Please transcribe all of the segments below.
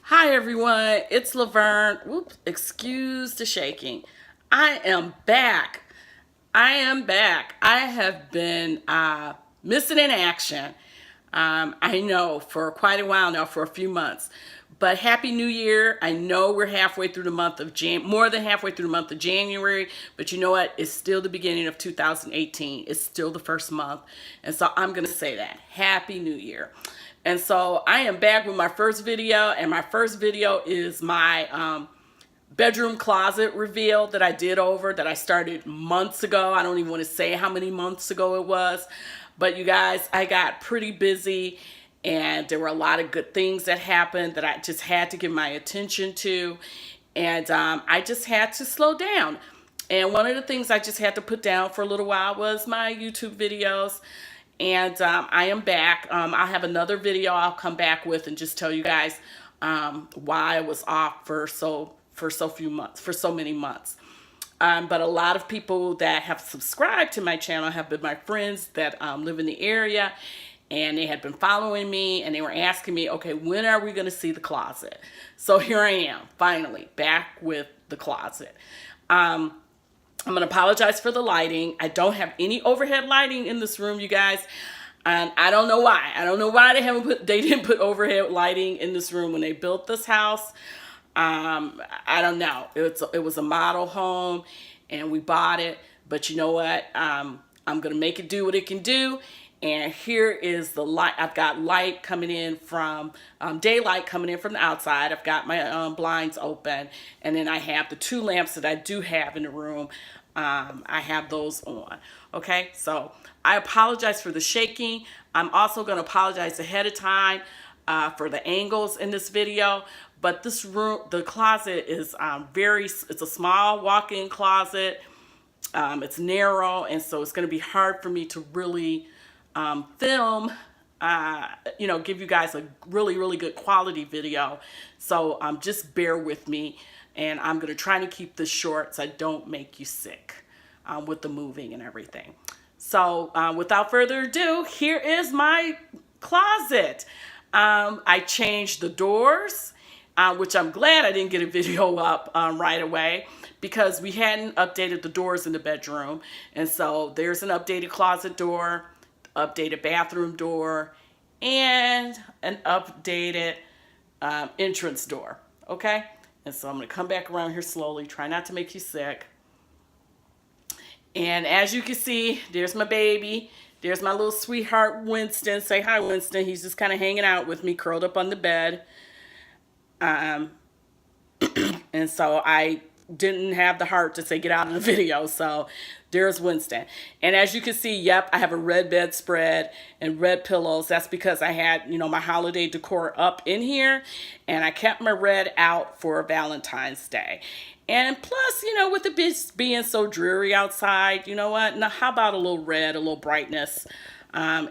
Hi everyone, it's Laverne. Whoops, excuse the shaking. I am back. I have been missing in action. I know for quite a while now, for a few months. But Happy New Year. I know we're halfway through the month of more than halfway through the month of January, but you know what? It's still the beginning of 2018. It's still the first month. And so I'm going to say that. Happy New Year. And so I am back with my first video, and my first video is my bedroom closet reveal that I started months ago. I don't even want to say how many months ago it was, but you guys, I got pretty busy and there were a lot of good things that happened that I just had to give my attention to, and I just had to slow down. And one of the things I just had to put down for a little while was my YouTube videos. And I am back. I'll have another video I'll come back with and just tell you guys why I was off for so many months. But a lot of people that have subscribed to my channel have been my friends that live in the area, and they had been following me, and they were asking me, okay, when are we going to see the closet? So here I am, finally back with the closet. I'm going to apologize for the lighting. I don't have any overhead lighting in this room, you guys. And I don't know why. I don't know why they didn't put overhead lighting in this room when they built this house. I don't know. It was a model home and we bought it, but you know what? I'm going to make it do what it can do. And here is the light. I've got light coming in from, daylight coming in from the outside. I've got my blinds open. And then I have the two lamps that I do have in the room. I have those on. Okay, so I apologize for the shaking. I'm also going to apologize ahead of time for the angles in this video. But this room, the closet is it's a small walk-in closet. It's narrow, and so it's going to be hard for me to really film, give you guys a really good quality video. So just bear with me, and I'm going to try to keep this short so I don't make you sick with the moving and everything. So without further ado, here is my closet. I changed the doors, which I'm glad I didn't get a video up right away, because we hadn't updated the doors in the bedroom. And so there's an updated closet door, updated bathroom door, and an updated entrance door. Okay, and so I'm going to come back around here slowly, try not to make you sick. And as you can see, there's my baby. There's my little sweetheart Winston. Say hi, Winston. He's just kind of hanging out with me, curled up on the bed. And so I didn't have the heart to say get out of the video, so there's Winston. And as you can see, yep, I have a red bedspread and red pillows. That's because I had, my holiday decor up in here, and I kept my red out for Valentine's Day. And plus, with it being so dreary outside, you know what? Now, how about a little red, a little brightness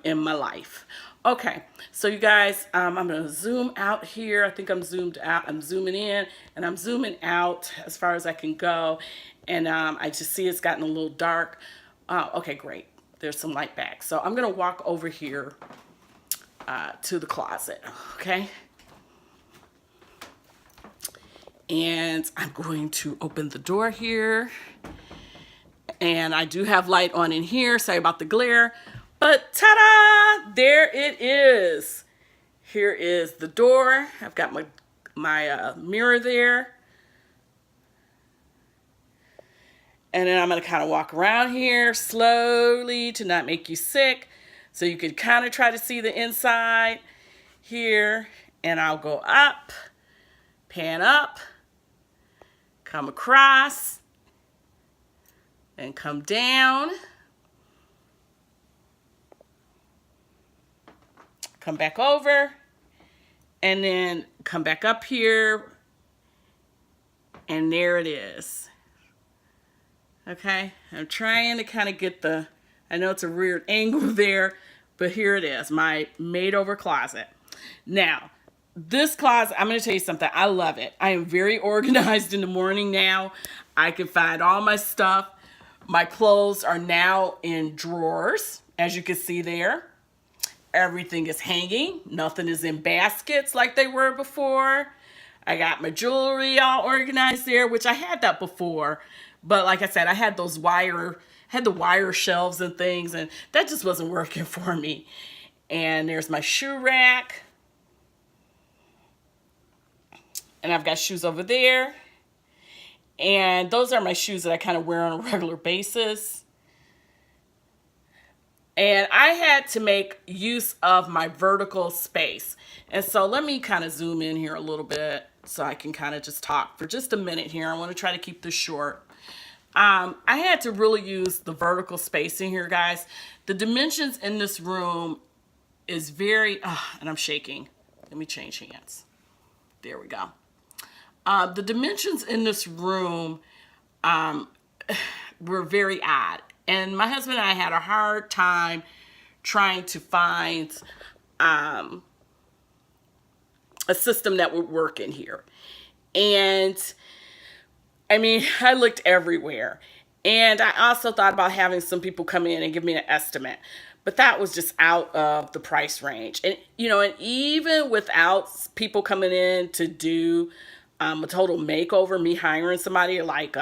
in my life? Okay, so you guys, I'm going to zoom out here. I think I'm zoomed out. I'm zooming in and I'm zooming out as far as I can go. And I just see it's gotten a little dark. Okay, great. There's some light back. So I'm going to walk over here to the closet, okay? And I'm going to open the door here. And I do have light on in here. Sorry about the glare. But ta-da! There it is. Here is the door. I've got my mirror there. And then I'm going to kind of walk around here slowly to not make you sick. So you can kind of try to see the inside here. And I'll go up, pan up, come across, and come down. Come back over, and then come back up here, and there it is. Okay, I'm trying to kind of get I know it's a weird angle there, but here it is, my made-over closet. Now, this closet, I'm going to tell you something, I love it. I am very organized in the morning now. I can find all my stuff. My clothes are now in drawers, as you can see there. Everything is hanging. Nothing is in baskets like they were before. I got my jewelry all organized there, which I had that before. But like I said, I had the wire shelves and things, and that just wasn't working for me. And there's my shoe rack. And I've got shoes over there. And those are my shoes that I kind of wear on a regular basis. And I had to make use of my vertical space. And so let me kind of zoom in here a little bit so I can kind of just talk for just a minute here. I want to try to keep this short. I had to really use the vertical space in here, guys. The dimensions in this room is very, and I'm shaking. Let me change hands. There we go. The dimensions in this room were very odd. And my husband and I had a hard time trying to find a system that would work in here. And I mean, I looked everywhere. And I also thought about having some people come in and give me an estimate. But that was just out of the price range. And, you know, and even without people coming in to do a total makeover, me hiring somebody like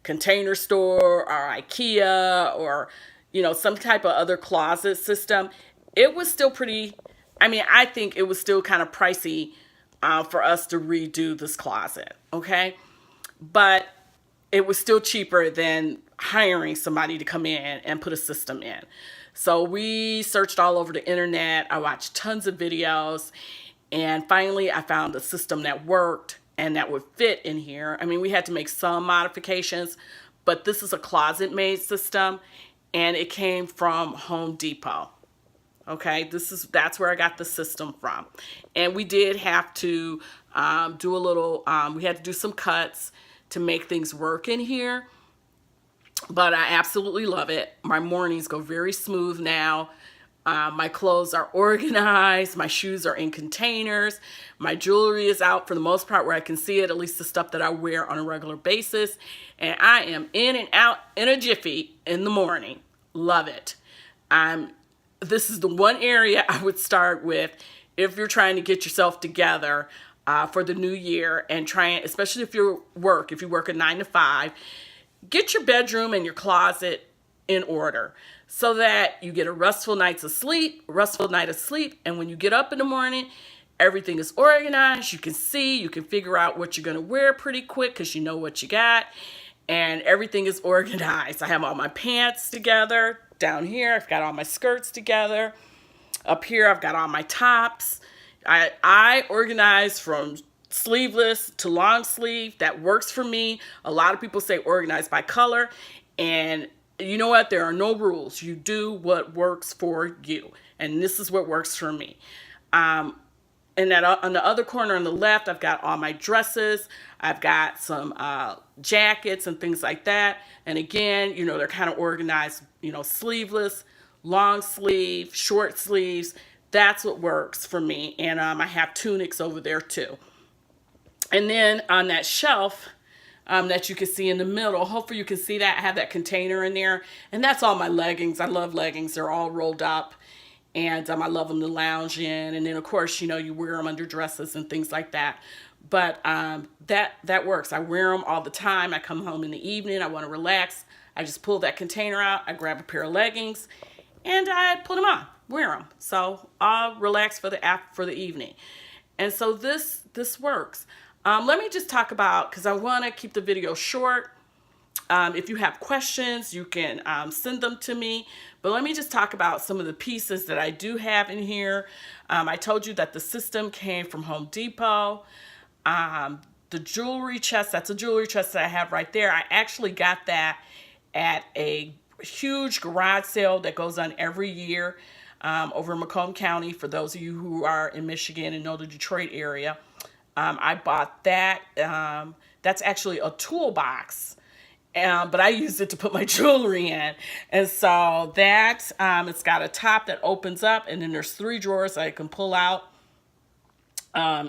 Container Store or IKEA or, you know, some type of other closet system, it was still pretty, I mean, I think it was still kind of pricey for us to redo this closet, okay? But it was still cheaper than hiring somebody to come in and put a system in. So we searched all over the internet. I watched tons of videos. And finally, I found a system that worked and that would fit in here. I mean, we had to make some modifications, but this is a closet-made system, and it came from Home Depot. Okay, that's where I got the system from. And we did have to do a little, we had to do some cuts to make things work in here. But I absolutely love it. My mornings go very smooth now. My clothes are organized. My shoes are in containers. My jewelry is out for the most part where I can see it, at least the stuff that I wear on a regular basis. And I am in and out in a jiffy in the morning. Love it. This is the one area I would start with if you're trying to get yourself together for the new year and trying, especially if you work a 9 to 5, get your bedroom and your closet in order so that you get a restful night of sleep, and when you get up in the morning, everything is organized. You can see, you can figure out what you're going to wear pretty quick because you know what you got, and everything is organized. I have all my pants together. Down here, I've got all my skirts together. Up here, I've got all my tops. I organize from sleeveless to long sleeve. That works for me. A lot of people say organize by color, and you know what? There are no rules. You do what works for you, and this is what works for me. And that on the other corner on the left, I've got all my dresses. I've got some jackets and things like that. And again, you know, they're kind of organized, you know, sleeveless, long sleeve, short sleeves. That's what works for me. And I have tunics over there too. And then on that shelf that you can see in the middle, hopefully you can see that. I have that container in there. And that's all my leggings. I love leggings. They're all rolled up. And I love them to lounge in. And then, of course, you know, you wear them under dresses and things like that. But that works. I wear them all the time. I come home in the evening. I want to relax. I just pull that container out. I grab a pair of leggings. And I put them on. Wear them. So I'll relax for the evening. And so this works. Let me just talk about, because I want to keep the video short. If you have questions, you can send them to me. But let me just talk about some of the pieces that I do have in here. I told you that the system came from Home Depot. The jewelry chest, that's a jewelry chest that I have right there. I actually got that at a huge garage sale that goes on every year over in Macomb County. For those of you who are in Michigan and know the Detroit area, I bought that. That's actually a toolbox. But I used it to put my jewelry in. And so that, it's got a top that opens up, and then there's 3 drawers I can pull out.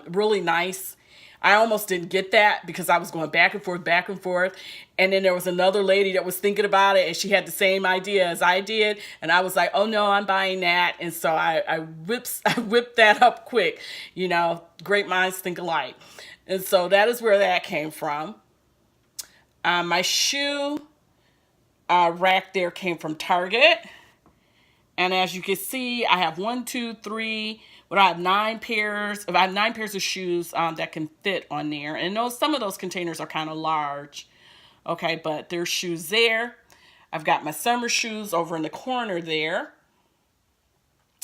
Really nice. I almost didn't get that because I was going back and forth, back and forth. And then there was another lady that was thinking about it, and she had the same idea as I did. And I was like, oh no, I'm buying that. And so I whipped that up quick. You know, great minds think alike. And so that is where that came from. My shoe rack there came from Target. And as you can see, I have 1, 2, 3, but I have 9 pairs. I have 9 pairs of shoes that can fit on there. And some of those containers are kind of large. Okay, but there's shoes there. I've got my summer shoes over in the corner there.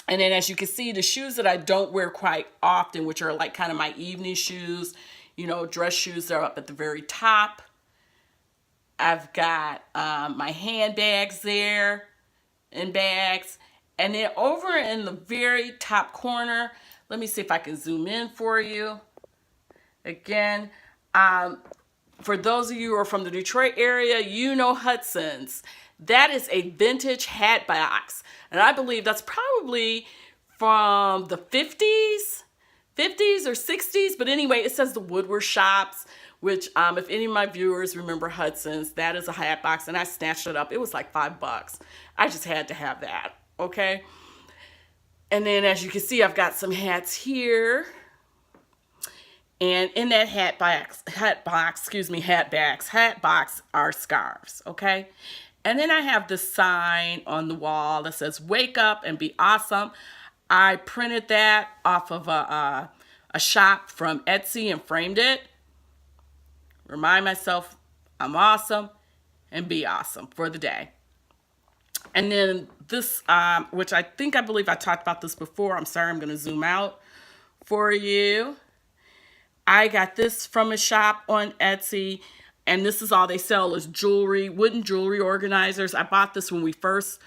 And then as you can see, the shoes that I don't wear quite often, which are like kind of my evening shoes, you know, dress shoes, they're up at the very top. I've got my handbags there and bags. And then over in the very top corner, let me see if I can zoom in for you. Again, for those of you who are from the Detroit area, you know Hudson's. That is a vintage hat box. And I believe that's probably from the 50s or 60s. But anyway, it says the Woodward Shops, which if any of my viewers remember Hudson's, that is a hat box. And I snatched it up. It was like $5. I just had to have that, okay? And then as you can see, I've got some hats here. And in that hat box are scarves, okay? And then I have this sign on the wall that says, wake up and be awesome. I printed that off of a shop from Etsy and framed it. Remind myself I'm awesome and be awesome for the day. And then this, which I believe I talked about this before. I'm sorry, I'm going to zoom out for you. I got this from a shop on Etsy, and this is all they sell is jewelry, wooden jewelry organizers. I bought this when we first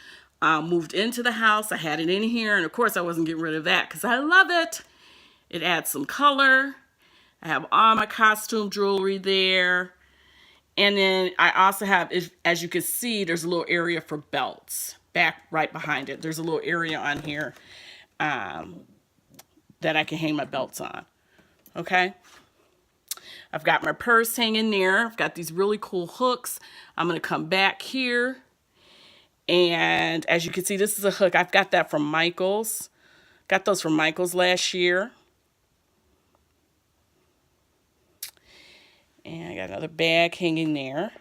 moved into the house. I had it in here, and of course I wasn't getting rid of that because I love it. It adds some color. I have all my costume jewelry there. And then I also have, as you can see, there's a little area for belts back right behind it. There's a little area on here that I can hang my belts on. Okay. I've got my purse hanging there. I've got these really cool hooks. I'm going to come back here. And as you can see, this is a hook. I've got that from Michael's. Got those from Michael's last year. And I got another bag hanging there.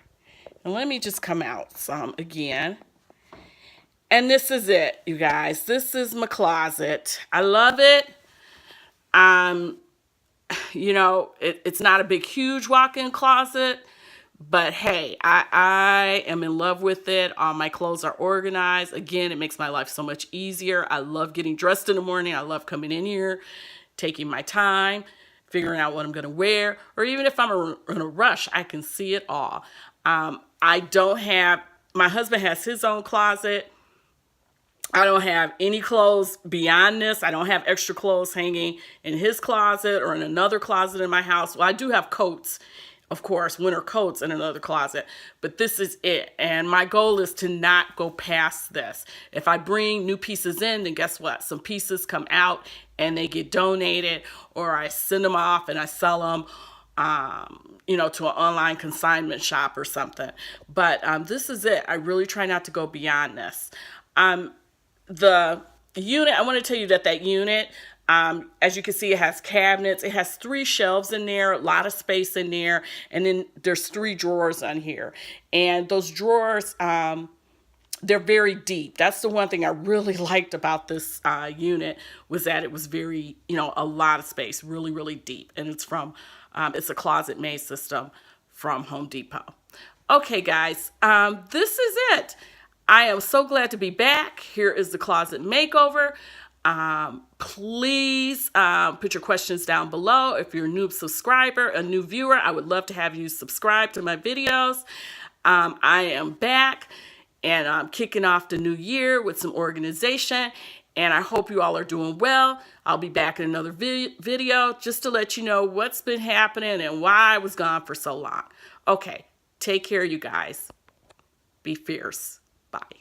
And let me just come out some again. And this is it, you guys. This is my closet. I love it. You know, it's not a big, huge walk-in closet, but hey, I am in love with it. All my clothes are organized. Again, it makes my life so much easier. I love getting dressed in the morning. I love coming in here, taking my time, figuring out what I'm going to wear, or even if I'm in a rush, I can see it all. I don't have, my husband has his own closet. I don't have any clothes beyond this. I don't have extra clothes hanging in his closet or in another closet in my house. Well, I do have coats, of course, winter coats in another closet, but this is it. And my goal is to not go past this. If I bring new pieces in, then guess what? Some pieces come out and they get donated, or I send them off and I sell them, you know, to an online consignment shop or something. But this is it. I really try not to go beyond this. The unit, I want to tell you that unit, as you can see, it has cabinets. It has 3 shelves in there, a lot of space in there. And then there's 3 drawers on here. And those drawers, they're very deep. That's the one thing I really liked about this unit, was that it was very, you know, a lot of space, really, really deep. And it's from, it's a Closet Made system from Home Depot. Okay, guys, this is it. I am so glad to be back. Here is the Closet Makeover. Please put your questions down below. If you're a new subscriber, a new viewer, I would love to have you subscribe to my videos. I am back, and I'm kicking off the new year with some organization, and I hope you all are doing well. I'll be back in another video just to let you know what's been happening and why I was gone for so long. Okay, take care, you guys. Be fierce. Bye.